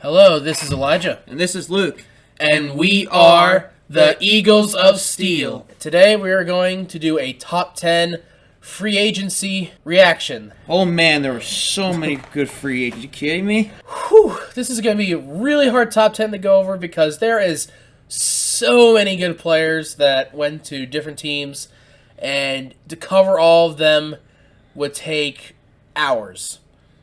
Hello, this is Elijah. And this is Luke. And we are the Eagles of Steel. Today we are going to do a top 10 free agency reaction. Oh man, there were so many good free agents. You kidding me? Whew, this is going to be a really hard top 10 to go over because there is so many good players that went to different teams, and to cover all of them would take hours.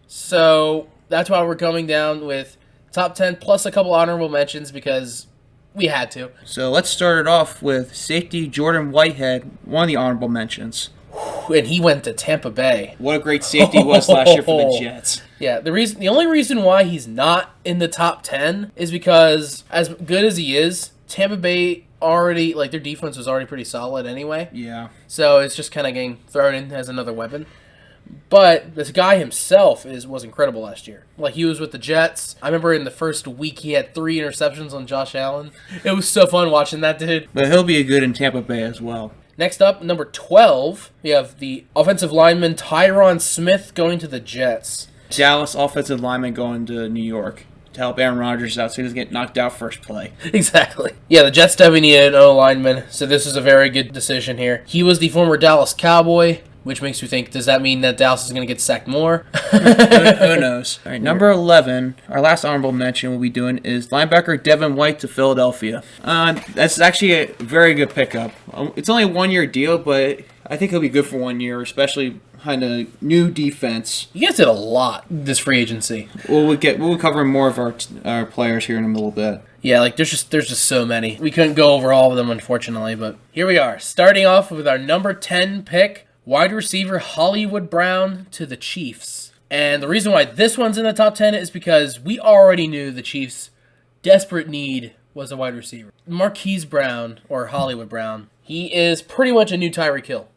So that's why we're coming down with top 10 plus a couple honorable mentions because we had to. So let's start it off with safety Jordan Whitehead, one of the honorable mentions. And he went to Tampa Bay. What a great safety he was last year for the Jets. Yeah, the only reason why he's not in the top 10 is because as good as he is, Tampa Bay already, their defense was already pretty solid anyway. Yeah. So it's just kind of getting thrown in as another weapon. But this guy himself was incredible last year. He was with the Jets. I remember in the first week he had 3 interceptions on Josh Allen. It was so fun watching that dude. But he'll be good in Tampa Bay as well. Next up, number 12, we have the offensive lineman Tyron Smith going to the Jets. Dallas offensive lineman going to New York to help Aaron Rodgers out so he doesn't get knocked out first play. Exactly. Yeah, the Jets definitely needed an O-lineman, so this is a very good decision here. He was the former Dallas Cowboy, which makes me think, does that mean that Dallas is going to get sacked more? Who knows? All right, number 11, our last honorable mention we'll be doing is linebacker Devin White to Philadelphia. That's actually a very good pickup. It's only a 1-year deal, but I think he'll be good for 1 year, especially behind a new defense. You guys did a lot this free agency. We'll cover more of our players here in a little bit. Yeah, there's just so many. We couldn't go over all of them, unfortunately, but here we are. Starting off with our number 10 pick, wide receiver Hollywood Brown to the Chiefs. And the reason why this one's in the top 10 is because we already knew the Chiefs' desperate need was a wide receiver. Marquise Brown, or Hollywood Brown, he is pretty much a new Tyreek Hill.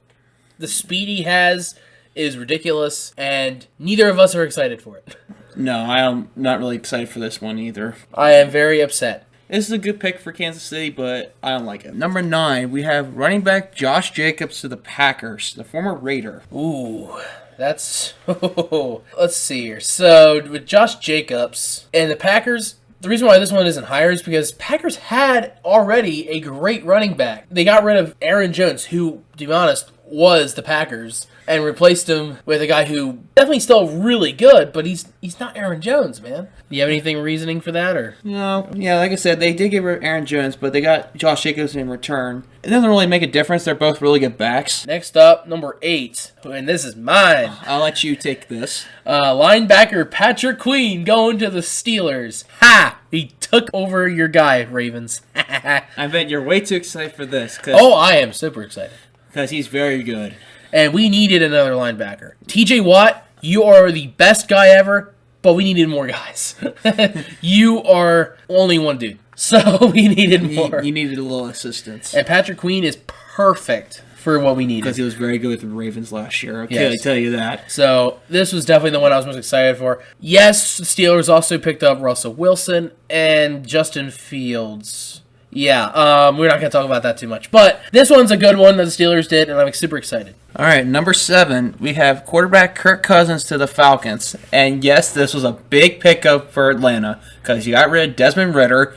The speed he has is ridiculous, and neither of us are excited for it. No, I'm not really excited for this one either. I am very upset. This is a good pick for Kansas City, but I don't like it. Number 9, we have running back Josh Jacobs to the Packers, the former Raider. Ooh, that's... let's see here. So, with Josh Jacobs and the Packers, the reason why this one isn't higher is because Packers had already a great running back. They got rid of Aaron Jones, who, to be honest, was the Packers, and replaced him with a guy who definitely still really good, but he's not Aaron Jones, man. Do you have anything reasoning for that, or? No. Yeah, like I said, they did get rid of Aaron Jones, but they got Josh Jacobs in return. It doesn't really make a difference. They're both really good backs. Next up, number 8, and this is mine. I'll let you take this. Linebacker Patrick Queen going to the Steelers. Ha! He took over your guy, Ravens. I bet you're way too excited for this. Oh, I am super excited. Because he's very good. And we needed another linebacker. TJ Watt, you are the best guy ever, but we needed more guys. You are only one dude. So we needed more. You needed a little assistance. And Patrick Queen is perfect for what we needed. Because he was very good with the Ravens last year. Okay, yes. I tell you that. So this was definitely the one I was most excited for. Yes, the Steelers also picked up Russell Wilson and Justin Fields. Yeah, we're not going to talk about that too much. But this one's a good one that the Steelers did, and I'm super excited. All right, number 7, we have quarterback Kirk Cousins to the Falcons. And yes, this was a big pickup for Atlanta because you got rid of Desmond Ridder.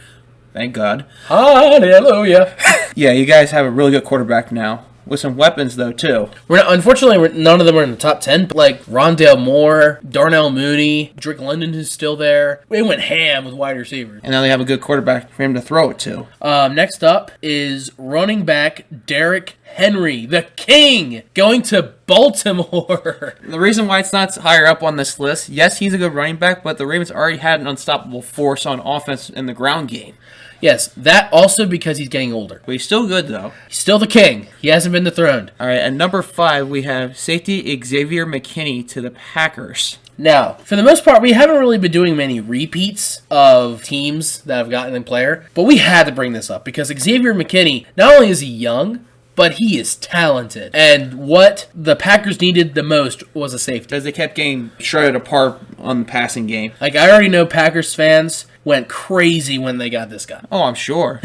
Thank God. Hallelujah. Yeah, you guys have a really good quarterback now. With some weapons, though, too. Unfortunately, none of them are in the top 10. But Rondale Moore, Darnell Mooney, Drake London, who's still there. They went ham with wide receivers. And now they have a good quarterback for him to throw it to. Next up is running back Derrick Henry, the king, going to Baltimore. The reason why it's not higher up on this list, yes, he's a good running back, but the Ravens already had an unstoppable force on offense in the ground game. Yes, that also because he's getting older. But he's still good, though. He's still the king. He hasn't been dethroned. All right, at number 5, we have safety Xavier McKinney to the Packers. Now, for the most part, we haven't really been doing many repeats of teams that have gotten a player, but we had to bring this up because Xavier McKinney, not only is he young, but he is talented. And what the Packers needed the most was a safety. Because they kept getting shredded apart on the passing game. I already know Packers fans went crazy when they got this guy. Oh, I'm sure.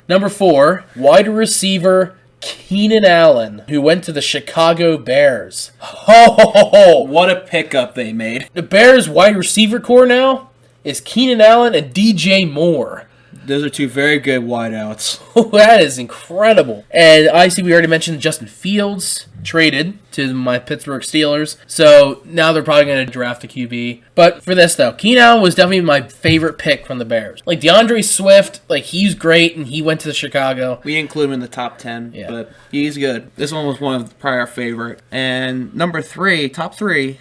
Number 4, wide receiver Keenan Allen, who went to the Chicago Bears. What a pickup they made. The Bears wide receiver core now is Keenan Allen and DJ Moore. Those are two very good wideouts. That is incredible. And obviously, we already mentioned Justin Fields traded to my Pittsburgh Steelers. So now they're probably going to draft a QB. But for this, though, Keenan Allen was definitely my favorite pick from the Bears. Like, DeAndre Swift, like, he's great, and he went to Chicago. We include him in the top 10, but he's good. This one was one of probably our favorite. And number 3, top 3,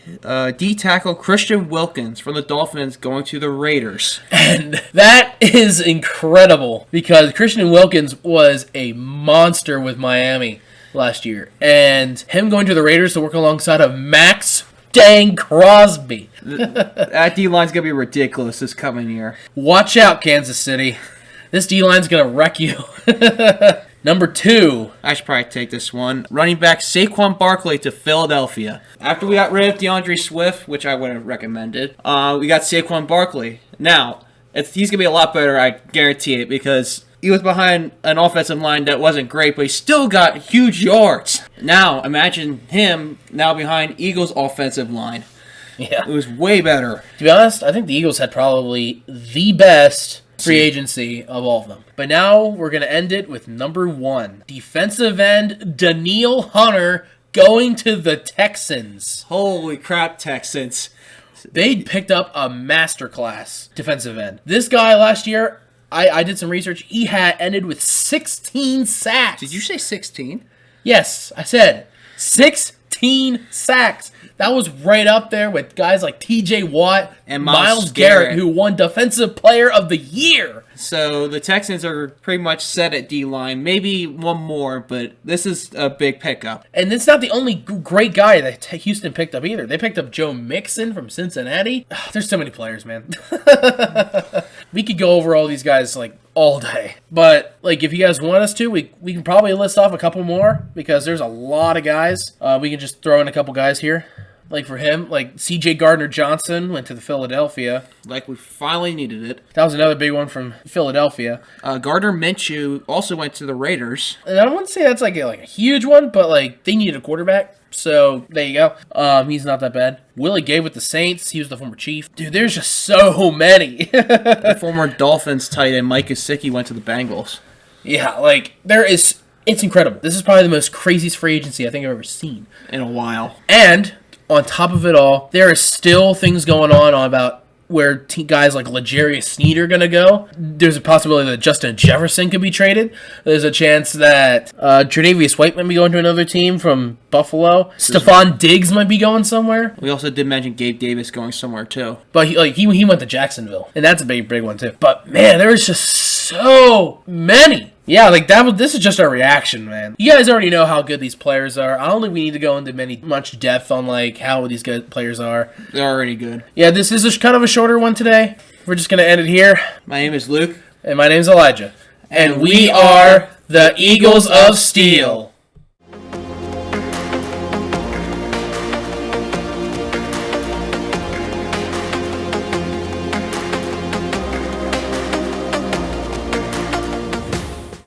D-tackle Christian Wilkins from the Dolphins going to the Raiders. And that is incredible because Christian Wilkins was a monster with Miami last year. And him going to the Raiders to work alongside of Max dang Crosby. That D-line's going to be ridiculous this coming year. Watch out, Kansas City. This D-line's going to wreck you. Number 2. I should probably take this one. Running back Saquon Barkley to Philadelphia. After we got rid of DeAndre Swift, which I would have recommended, we got Saquon Barkley. Now, he's going to be a lot better, I guarantee it, because he was behind an offensive line that wasn't great, but he still got huge yards. Now, imagine him now behind Eagles' offensive line. Yeah. It was way better. To be honest, I think the Eagles had probably the best free agency of all of them. But now we're going to end it with number 1. Defensive end Danielle Hunter going to the Texans. Holy crap, Texans. They picked up a masterclass defensive end. This guy last year, I did some research. He had ended with 16 sacks. Did you say 16? Yes, I said 16 sacks. That was right up there with guys like T.J. Watt and Myles Garrett, who won Defensive Player of the Year. So the Texans are pretty much set at D-line. Maybe one more, but this is a big pickup. And it's not the only great guy that Houston picked up either. They picked up Joe Mixon from Cincinnati. There's so many players, man. We could go over all these guys like all day. But like if you guys want us to, we can probably list off a couple more because there's a lot of guys. We can just throw in a couple guys here. Like for him, like C.J. Gardner-Johnson went to the Philadelphia. Like we finally needed it. That was another big one from Philadelphia. Gardner Minshew also went to the Raiders. And I wouldn't say that's like a huge one, but like they needed a quarterback. So there you go. He's not that bad. Willie Gay with the Saints. He was the former Chief. Dude, there's just so many. The former Dolphins tight end Mike Gesicki went to the Bengals. Yeah, like it's incredible. This is probably the most craziest free agency I think I've ever seen in a while. And on top of it all, there are still things going on about where guys like L'Jarius Sneed are going to go. There's a possibility that Justin Jefferson could be traded. There's a chance that Tre'Davious White might be going to another team from Buffalo. Stephon Diggs might be going somewhere. We also did mention Gabe Davis going somewhere too. But he went to Jacksonville, and that's a big one too. But man, there's just so many. Yeah, like this is just our reaction, man. You guys already know how good these players are. I don't think we need to go into much depth on like how these good players are. They're already good. Yeah, this is kind of a shorter one today. We're just gonna end it here. My name is Luke. And my name's Elijah. And we are the Eagles of Steel.